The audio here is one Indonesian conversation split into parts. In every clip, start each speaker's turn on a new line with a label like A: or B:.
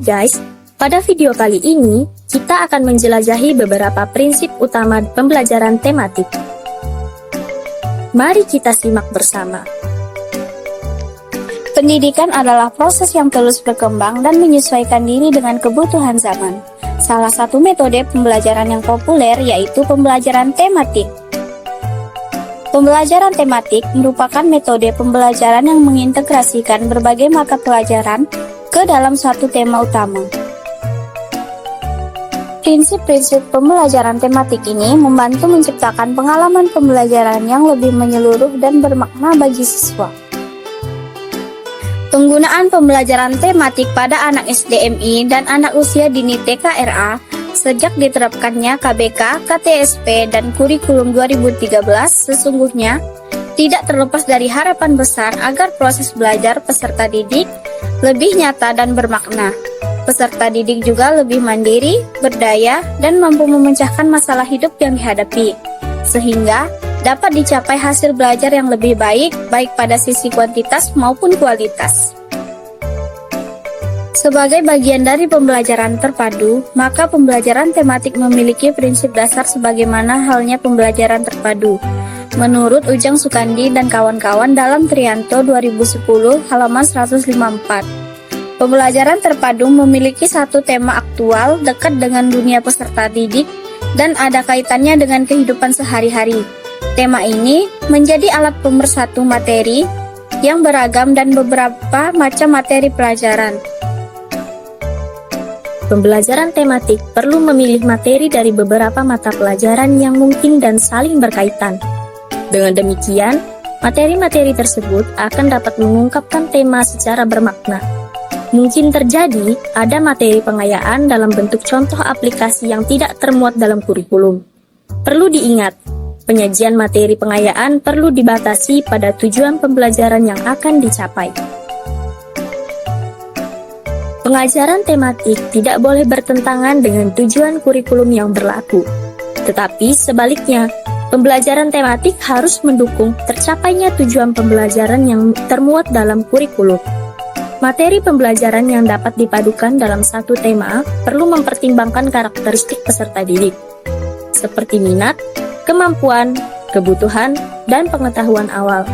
A: guys, pada video kali ini kita akan menjelajahi beberapa prinsip utama pembelajaran tematik. Mari kita simak bersama.
B: Pendidikan adalah proses yang terus berkembang dan menyesuaikan diri dengan kebutuhan zaman. Salah satu metode pembelajaran yang populer yaitu pembelajaran tematik. Pembelajaran tematik merupakan metode pembelajaran yang mengintegrasikan berbagai mata pelajaran ke dalam suatu tema utama. Prinsip-prinsip pembelajaran tematik ini membantu menciptakan pengalaman pembelajaran yang lebih menyeluruh dan bermakna bagi siswa. Penggunaan pembelajaran tematik pada anak SDMI dan anak usia dini TKRA sejak diterapkannya KBK, KTSP, dan kurikulum 2013 sesungguhnya tidak terlepas dari harapan besar agar proses belajar peserta didik lebih nyata dan bermakna. Peserta didik juga lebih mandiri, berdaya, dan mampu memecahkan masalah hidup yang dihadapi, sehingga dapat dicapai hasil belajar yang lebih baik pada sisi kuantitas maupun kualitas. Sebagai bagian dari pembelajaran terpadu, maka pembelajaran tematik memiliki prinsip dasar sebagaimana halnya pembelajaran terpadu. Menurut Ujang Sukandi dan kawan-kawan dalam Trianto 2010 halaman 154. Pembelajaran terpadu memiliki satu tema aktual dekat dengan dunia peserta didik dan ada kaitannya dengan kehidupan sehari-hari. Tema ini menjadi alat pemersatu materi yang beragam dan beberapa macam materi pelajaran.
A: Pembelajaran tematik perlu memilih materi dari beberapa mata pelajaran yang mungkin dan saling berkaitan. Dengan demikian, materi-materi tersebut akan dapat mengungkapkan tema secara bermakna. Mungkin terjadi ada materi pengayaan dalam bentuk contoh aplikasi yang tidak termuat dalam kurikulum. Perlu diingat, penyajian materi pengayaan perlu dibatasi pada tujuan pembelajaran yang akan dicapai. Pengajaran tematik tidak boleh bertentangan dengan tujuan kurikulum yang berlaku. Tetapi sebaliknya, pembelajaran tematik harus mendukung tercapainya tujuan pembelajaran yang termuat dalam kurikulum. Materi pembelajaran yang dapat dipadukan dalam satu tema perlu mempertimbangkan karakteristik peserta didik, seperti minat, kemampuan, kebutuhan, dan pengetahuan awal.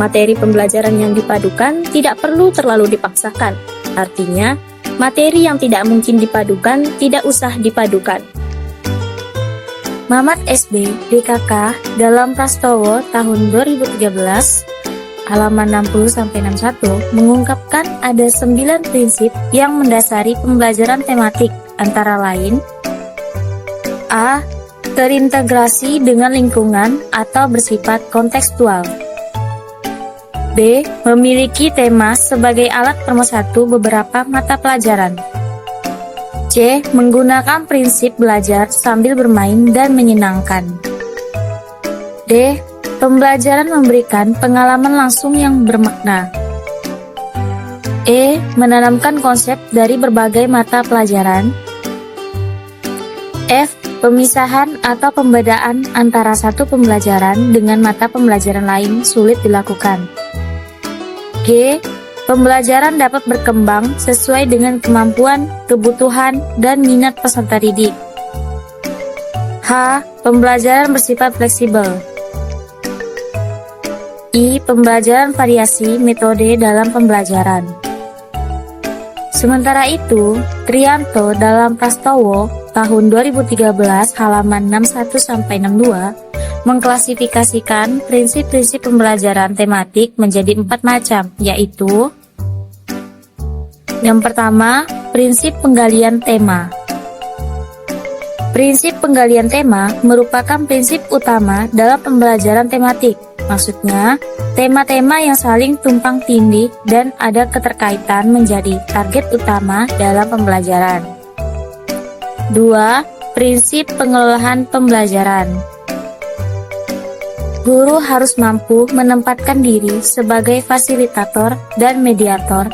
A: Materi pembelajaran yang dipadukan tidak perlu terlalu dipaksakan, artinya, materi yang tidak mungkin dipadukan tidak usah dipadukan. Mamat SB, DKK, dalam Prastowo tahun 2013, halaman 60-61 mengungkapkan ada 9 prinsip yang mendasari pembelajaran tematik, antara lain A. Terintegrasi dengan lingkungan atau bersifat kontekstual. B. Memiliki tema sebagai alat pemersatu beberapa mata pelajaran. C. Menggunakan prinsip belajar sambil bermain dan menyenangkan. D. Pembelajaran memberikan pengalaman langsung yang bermakna. E. Menanamkan konsep dari berbagai mata pelajaran. F. Pemisahan atau pembedaan antara satu pembelajaran dengan mata pembelajaran lain sulit dilakukan. G. Pembelajaran dapat berkembang sesuai dengan kemampuan, kebutuhan, dan minat peserta didik. H. Pembelajaran bersifat fleksibel. I. Pembelajaran variasi metode dalam pembelajaran. Sementara itu, Trianto dalam Prastowo tahun 2013 halaman 61-62 mengklasifikasikan prinsip-prinsip pembelajaran tematik menjadi 4 macam, yaitu: yang pertama, prinsip penggalian tema. Prinsip penggalian tema merupakan prinsip utama dalam pembelajaran tematik. Maksudnya, tema-tema yang saling tumpang tindih dan ada keterkaitan menjadi target utama dalam pembelajaran. 2. Prinsip pengelolaan pembelajaran. Guru harus mampu menempatkan diri sebagai fasilitator dan mediator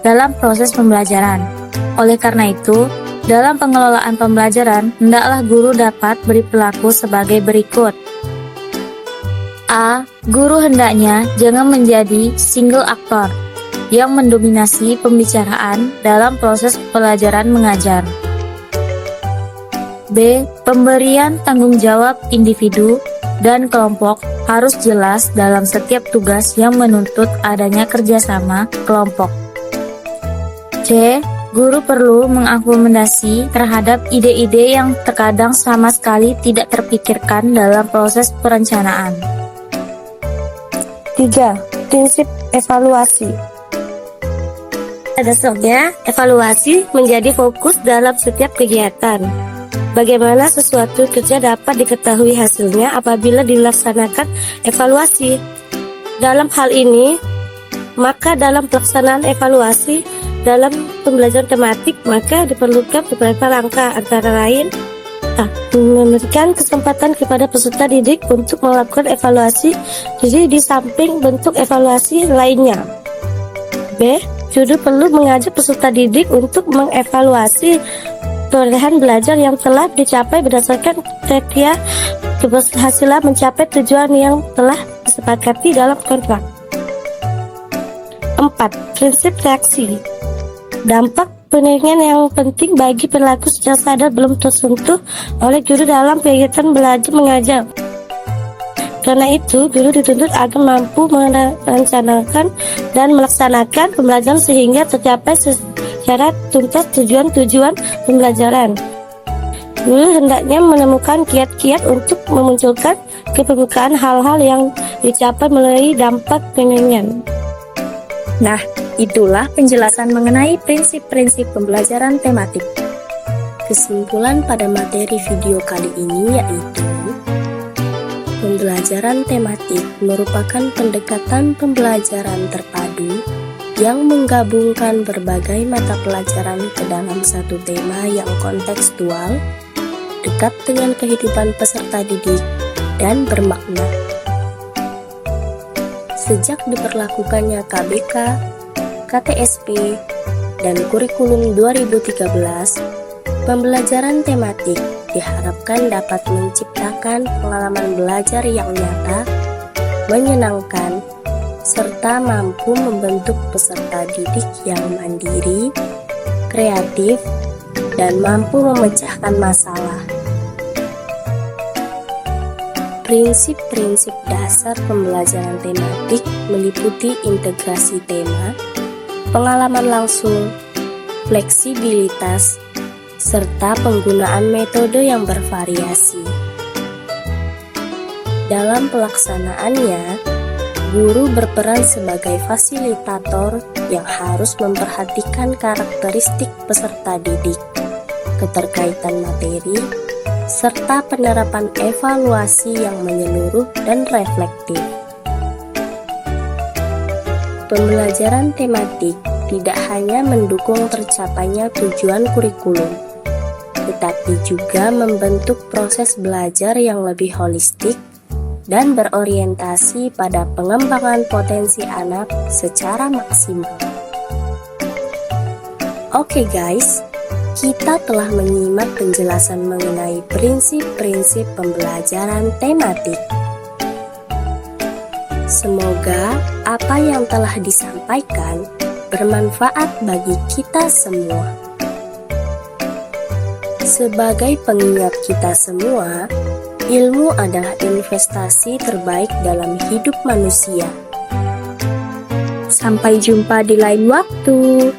A: dalam proses pembelajaran. Oleh karena itu, dalam pengelolaan pembelajaran, hendaklah guru dapat berperilaku sebagai berikut. A. Guru hendaknya jangan menjadi single aktor. yang mendominasi pembicaraan dalam proses pelajaran mengajar. B. Pemberian tanggung jawab individu dan kelompok harus jelas dalam setiap tugas yang menuntut adanya kerjasama kelompok. C. Guru perlu mengakomodasi terhadap ide-ide yang terkadang sama sekali tidak terpikirkan dalam proses perencanaan.
C: 3. Prinsip evaluasi. Pada dasarnya, evaluasi menjadi fokus dalam setiap kegiatan. Bagaimana sesuatu kerja dapat diketahui hasilnya apabila dilaksanakan evaluasi. Dalam hal ini, maka dalam pelaksanaan evaluasi dalam pembelajaran tematik, maka diperlukan beberapa langkah, antara lain memberikan kesempatan kepada peserta didik untuk melakukan evaluasi diri di samping bentuk evaluasi lainnya. B. Guru perlu mengajak peserta didik untuk mengevaluasi perolehan belajar yang telah dicapai berdasarkan kriteria keberhasilan mencapai tujuan yang telah disepakati dalam kontrak. 4. Prinsip reaksi. Dampak penilaian yang penting bagi perilaku secara sadar belum tersentuh oleh guru dalam kegiatan belajar mengajar. Karena itu, guru dituntut agar mampu merencanakan dan melaksanakan pembelajaran sehingga tercapai secara tuntas tujuan-tujuan pembelajaran. Guru hendaknya menemukan kiat-kiat untuk memunculkan ke permukaan hal-hal yang dicapai melalui dampak penilaian.
A: Nah, itulah penjelasan mengenai prinsip-prinsip pembelajaran tematik. Kesimpulan pada materi video kali ini yaitu pembelajaran tematik merupakan pendekatan pembelajaran terpadu yang menggabungkan berbagai mata pelajaran ke dalam satu tema yang kontekstual, dekat dengan kehidupan peserta didik, dan bermakna. Sejak diberlakukannya KBK, KTSP, dan Kurikulum 2013, pembelajaran tematik diharapkan dapat menciptakan pengalaman belajar yang nyata, menyenangkan, serta mampu membentuk peserta didik yang mandiri, kreatif, dan mampu memecahkan masalah. Prinsip-prinsip dasar pembelajaran tematik meliputi integrasi tema, pengalaman langsung, fleksibilitas, serta penggunaan metode yang bervariasi. Dalam pelaksanaannya, guru berperan sebagai fasilitator yang harus memperhatikan karakteristik peserta didik, keterkaitan materi, serta penerapan evaluasi yang menyeluruh dan reflektif. Pembelajaran tematik tidak hanya mendukung tercapainya tujuan kurikulum, tetapi juga membentuk proses belajar yang lebih holistik dan berorientasi pada pengembangan potensi anak secara maksimal. Oke guys, kita telah menyimak penjelasan mengenai prinsip-prinsip pembelajaran tematik. Semoga apa yang telah disampaikan bermanfaat bagi kita semua. Sebagai pengingat kita semua, ilmu adalah investasi terbaik dalam hidup manusia. Sampai jumpa di lain waktu.